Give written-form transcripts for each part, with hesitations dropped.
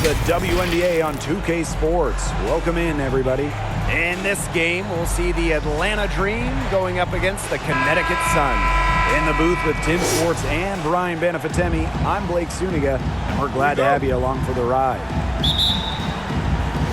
the WNBA on 2K Sports. Welcome in, everybody. In this game, we'll see the Atlanta Dream going up against the Connecticut Sun. In the booth with Tim Swartz and Brian Benefitemi, I'm Blake Suniga, and we're glad to have you along for the ride.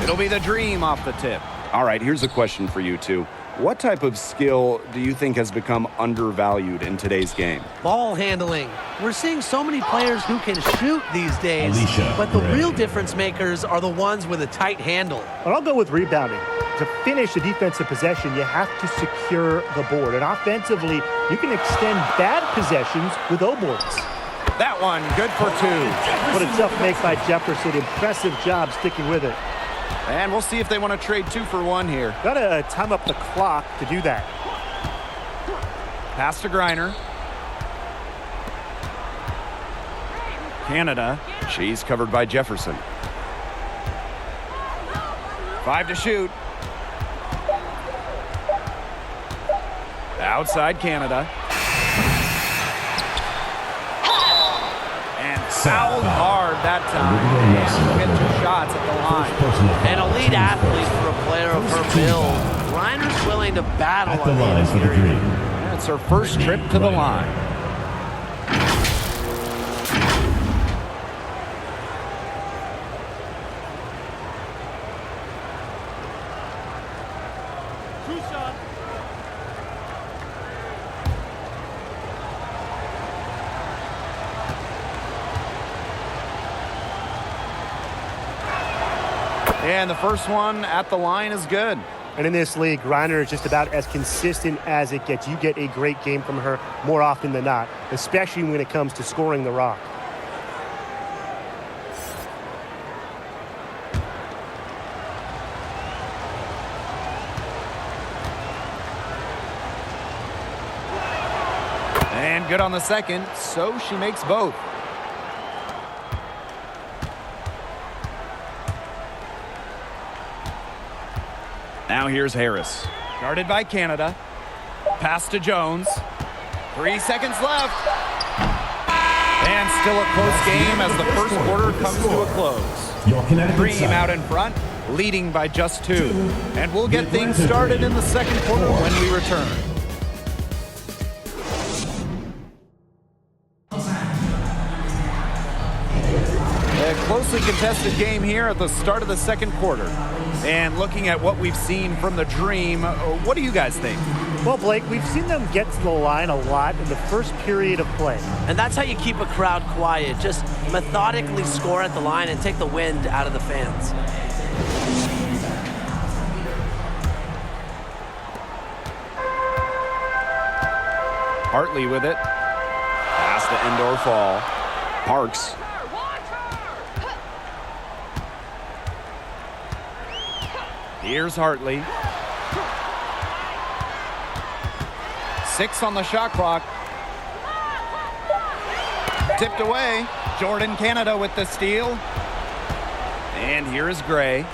It'll be the Dream off the tip. All right, here's a question for you two. What type of skill do you think has become undervalued in today's game? Ball handling. We're seeing so many players who can shoot these days, but the real difference makers are the ones with a tight handle. But I'll go with rebounding. To finish a defensive possession, you have to secure the board. And offensively, you can extend bad possessions with O-boards. That one, good for two. What a tough make by Jefferson. Impressive job sticking with it. And we'll see if they want to trade 2 for 1 here. Got to time up the clock to do that. Pass to Griner. Canada. She's covered by Jefferson. 5 to shoot. Outside Canada. And fouled hard that time. And we'll get 2 shots at the line. An elite athlete for a player of her build. Griner's willing to battle at the line for the Dream. That's her first trip to the line. And the first one at the line is good. And in this league, Griner is just about as consistent as it gets. You get a great game from her more often than not, especially when it comes to scoring the rock. And good on the second, so she makes both. Now here's Harris. Guarded by Canada. Pass to Jones. 3 seconds left. And still a close game as the first quarter comes to a close. Dream out in front, leading by just 2. And we'll get things started in the second quarter when we return. A closely contested game here at the start of the second quarter. And looking at what we've seen from the Dream, what do you guys think? Well, Blake, we've seen them get to the line a lot in the first period of play. And that's how you keep a crowd quiet. Just methodically score at the line and take the wind out of the fans. Hartley with it. Pass to Endor Fall. Parks. Here's Hartley. 6 on the shot clock. Tipped away. Jordan Canada with the steal. And here is Gray.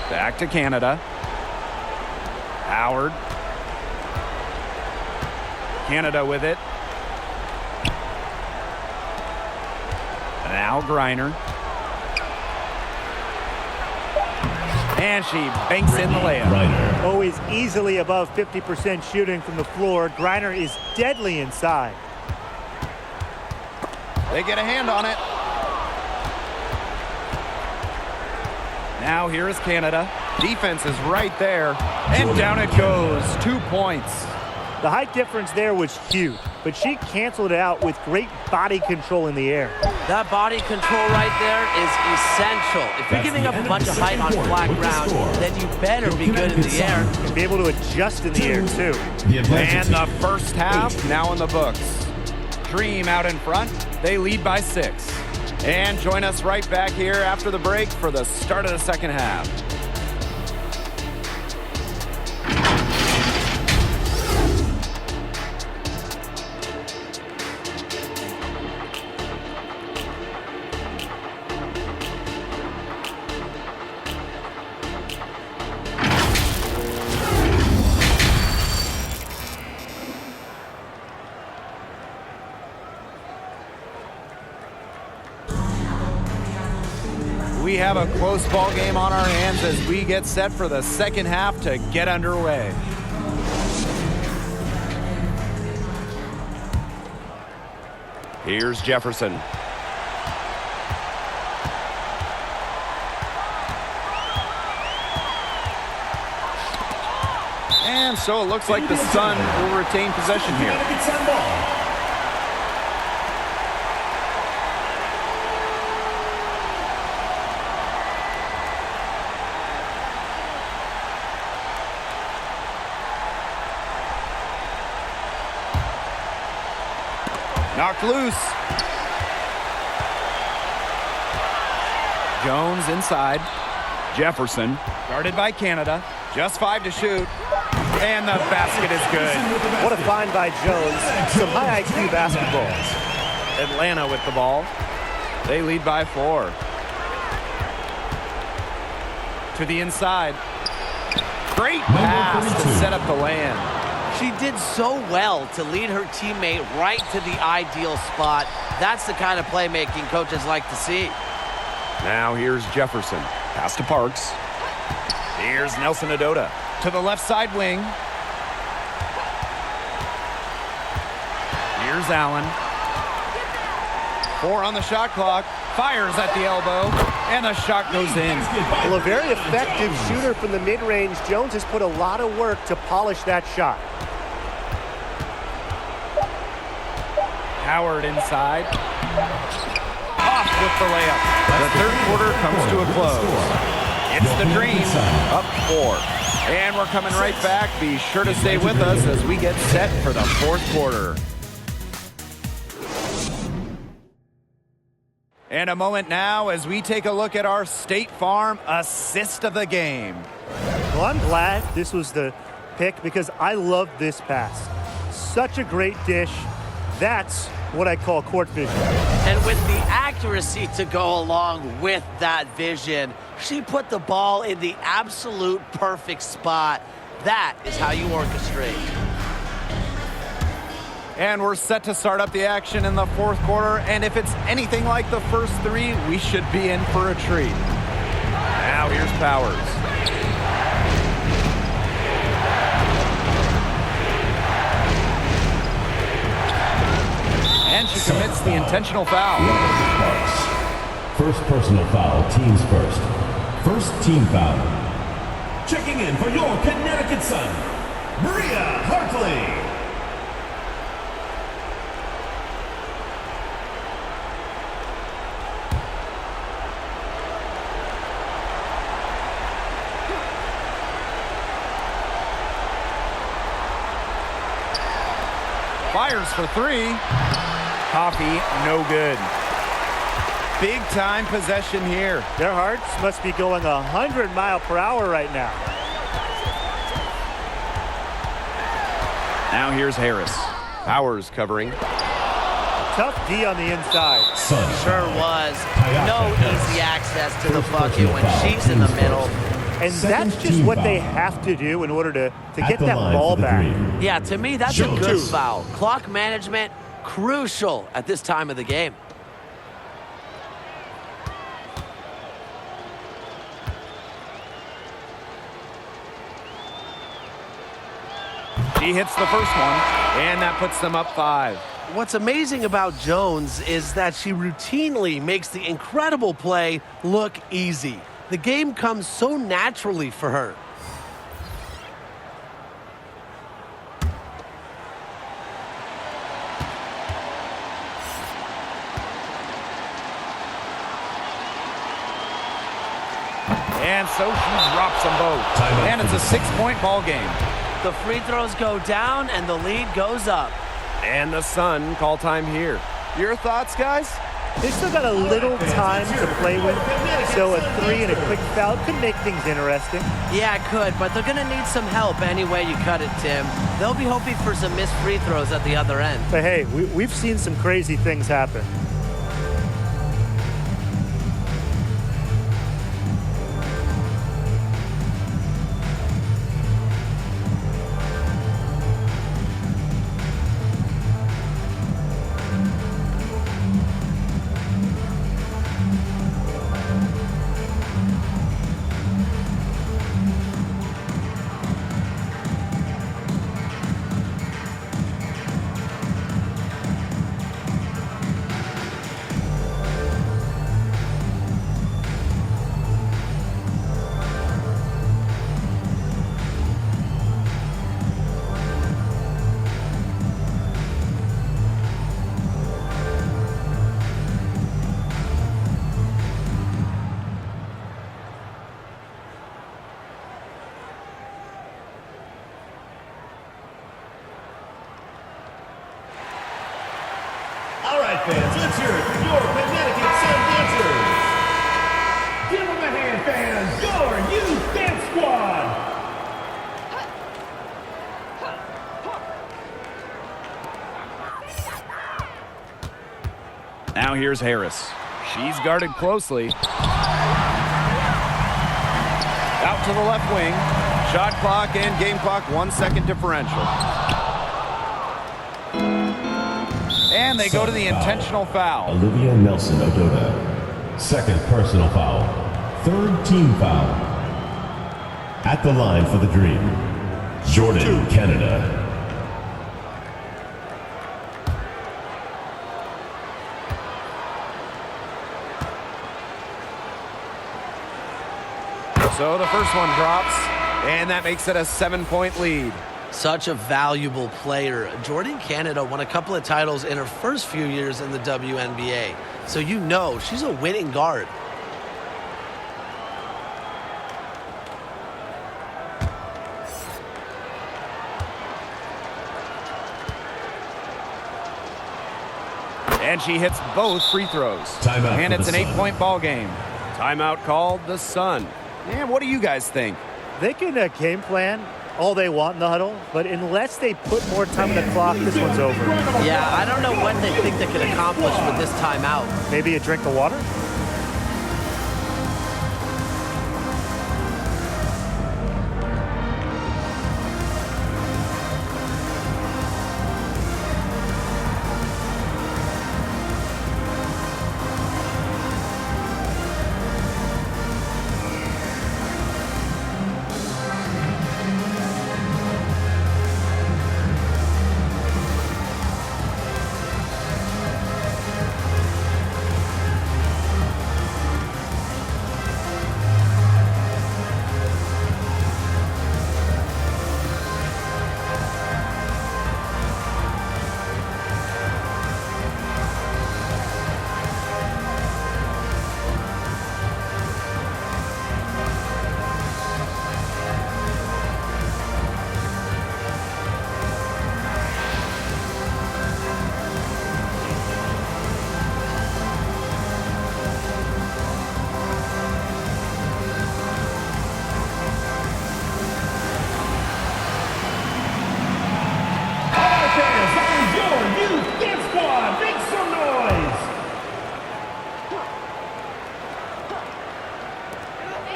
Back to Canada. Howard. Canada with it. Now Griner. And she banks in the layup. Always easily above 50% shooting from the floor. Griner is deadly inside. They get a hand on it. Now here is Canada. Defense is right there. And down it goes. 2 points. The height difference there was huge, but she canceled it out with great body control in the air. That body control right there is essential. If you're giving up a bunch of height on flat ground, then you better be good in the air. And be able to adjust in the air, too. And the first half now in the books. Dream out in front. They lead by 6. And join us right back here after the break for the start of the second half. we have a close ball game on our hands as we get set for the second half to get underway. Here's Jefferson. And so it looks like the Sun will retain possession here. Knocked loose. Jones inside. Jefferson, guarded by Canada. Just 5 to shoot. And the basket is good. What a find by Jones. Some high IQ basketball. Atlanta with the ball. They lead by 4. To the inside. Great pass to set up the land. She did so well to lead her teammate right to the ideal spot. That's the kind of playmaking coaches like to see. Now here's Jefferson. Pass to Parks. Here's Nelson Adota. To the left side wing. Here's Allen. 4 on the shot clock. Fires at the elbow. And the shot goes in. Well, a very effective shooter from the mid-range. Jones has put a lot of work to polish that shot. Howard inside. Off with the layup. The third quarter comes to a close. It's the Dream up 4. And we're coming right back. Be sure to stay with us as we get set for the fourth quarter. And a moment now as we take a look at our State Farm assist of the game. Well, I'm glad this was the pick because I love this pass. Such a great dish. That's what I call court vision. And with the accuracy to go along with that vision, she put the ball in the absolute perfect spot. That is how you orchestrate. And we're set to start up the action in the fourth quarter. And if it's anything like the first 3, we should be in for a treat. Now here's Powers. And she commits the intentional foul. First personal foul, teams first. First team foul. Checking in for your Connecticut Sun, Maria Hartley. Fires for 3. Coffee, no good. Big time possession here. Their hearts must be going 100 miles per hour right now. Now here's Harris. Powers covering. Tough D on the inside. Sure was. No easy access to the bucket when she's in the middle. And that's just what they have to do in order to get that ball back. Yeah, to me, that's a good foul. Clock management, crucial at this time of the game. She hits the first one, and that puts them up 5. What's amazing about Jones is that she routinely makes the incredible play look easy. The game comes so naturally for her. And so she drops them both. And it's a 6-point ball game. The free throws go down and the lead goes up. And the Sun call time here. Your thoughts, guys? They still got a little time to play with, so a 3 and a quick foul could make things interesting. Yeah, it could, but they're going to need some help any way you cut it, Tim. They'll be hoping for some missed free throws at the other end. But hey, we've seen some crazy things happen. your Connecticut Sun dancers. Give them a hand, fans. Your youth dance squad. Now here's Harris. She's guarded closely. Out to the left wing. Shot clock and game clock 1 second differential. And they go to the intentional foul. Olivia Nelson-Ododa. Second personal foul. Third team foul. At the line for the Dream, Jordan, Canada. So the first one drops, and that makes it a 7-point lead. Such a valuable player. Jordan Canada won a couple of titles in her first few years in the WNBA. So you know she's a winning guard. And she hits both free throws. Timeout and for it's the an Sun. 8-point ball game. Timeout called the Sun. And what do you guys think? They can game plan all they want in the huddle, but unless they put more time on the clock, this one's over. Yeah, I don't know what they think they can accomplish with this timeout. Maybe a drink of water?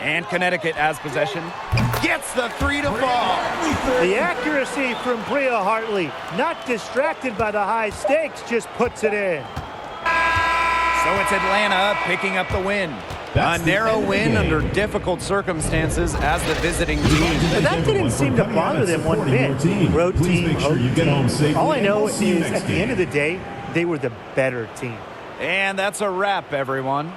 And Connecticut has possession. Gets the three to fall. The accuracy from Bria Hartley, not distracted by the high stakes, just puts it in. So it's Atlanta picking up the win. That's a the narrow end of the win game. under difficult circumstances as the visiting team. But that didn't seem to bother them one bit. Road Please team, make sure home you get team. home safely. All I and know we'll is see you next at the end game. of the day, they were the better team. And that's a wrap, everyone.